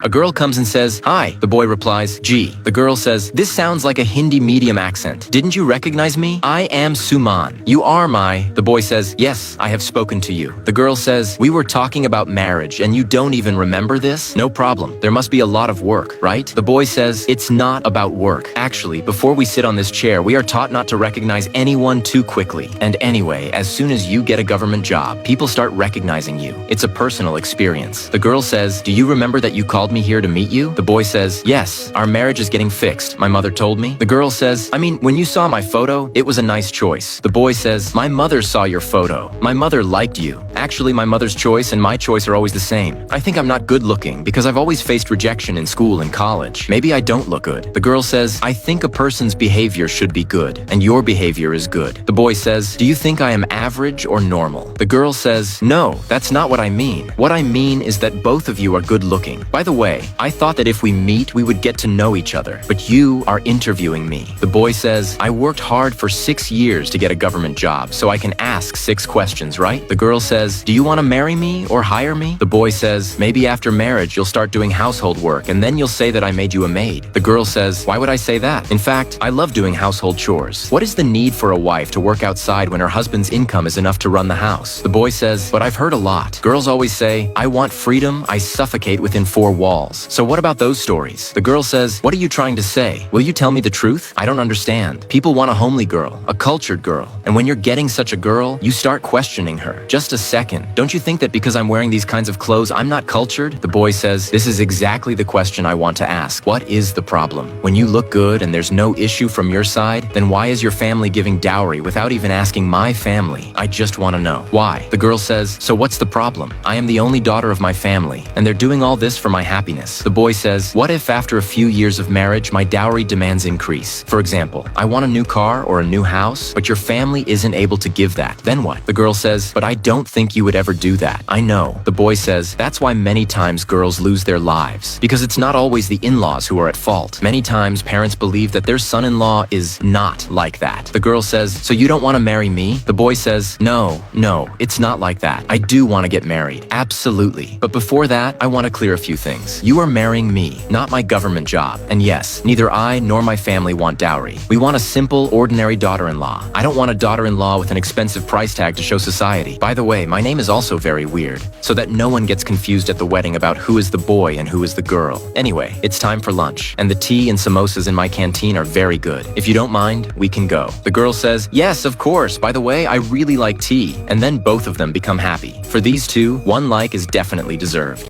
A girl comes and says, "Hi." The boy replies, "Gee." The girl says, "This sounds like a Hindi medium accent. Didn't you recognize me? I am Suman. You are my..." The boy says, "Yes, I have spoken to you." The girl says, "We were talking about marriage and you don't even remember this? No problem. There must be a lot of work, right?" The boy says, "It's not about work. Actually, before we sit on this chair, we are taught not to recognize anyone too quickly. And anyway, as soon as you get a government job, people start recognizing you. It's a personal experience." The girl says, "Do you remember that you called me here to meet you?" The boy says, "Yes, our marriage is getting fixed. My mother told me." The girl says, "I mean, when you saw my photo, it was a nice choice." The boy says, "My mother saw your photo. My mother liked you. Actually, my mother's choice and my choice are always the same. I think I'm not good looking because I've always faced rejection in school and college. Maybe I don't look good." The girl says, "I think a person's behavior should be good, and your behavior is good." The boy says, "Do you think I am average or normal?" The girl says, "No, that's not what I mean. What I mean is that both of you are good looking. By the way, I thought that if we meet, we would get to know each other, but you are interviewing me." The boy says, "I worked hard for 6 years to get a government job, so I can ask 6 questions, right?" The girl says, "Do you want to marry me or hire me?" The boy says, "Maybe after marriage you'll start doing household work and then you'll say that I made you a maid." The girl says, "Why would I say that? In fact, I love doing household chores. What is the need for a wife to work outside when her husband's income is enough to run the house?" The boy says, "But I've heard a lot. Girls always say, 'I want freedom, I suffocate within 4 walls.' So what about those stories?" The girl says, "What are you trying to say? Will you tell me the truth? I don't understand. People want a homely girl, a cultured girl, and when you're getting such a girl, you start questioning her. Just a second. Don't you think that because I'm wearing these kinds of clothes, I'm not cultured?" The boy says, "This is exactly the question I want to ask. What is the problem? When you look good and there's no issue from your side, then why is your family giving dowry without even asking my family? I just want to know. Why?" The girl says, "So what's the problem? I am the only daughter of my family, and they're doing all this for my happiness." The boy says, "What if after a few years of marriage, my dowry demands increase? For example, I want a new car or a new house, but your family isn't able to give that. Then what?" The girl says, "But I don't think you would ever do that. I know." The boy says, "That's why many times girls lose their lives, because it's not always the in-laws who are at fault. Many times parents believe that their son-in-law is not like that." The girl says, "So you don't want to marry me?" The boy says, No, it's not like that. I do want to get married. Absolutely. But before that, I want to clear a few things. You are marrying me, not my government job. And yes, neither I nor my family want dowry. We want a simple, ordinary daughter-in-law. I don't want a daughter-in-law with an expensive price tag to show society. By the way, my name is also very weird, so that no one gets confused at the wedding about who is the boy and who is the girl. Anyway, it's time for lunch, and the tea and samosas in my canteen are very good. If you don't mind, we can go. The girl says, "Yes, of course. By the way, I really like tea." And then both of them become happy. For these two, one like is definitely deserved.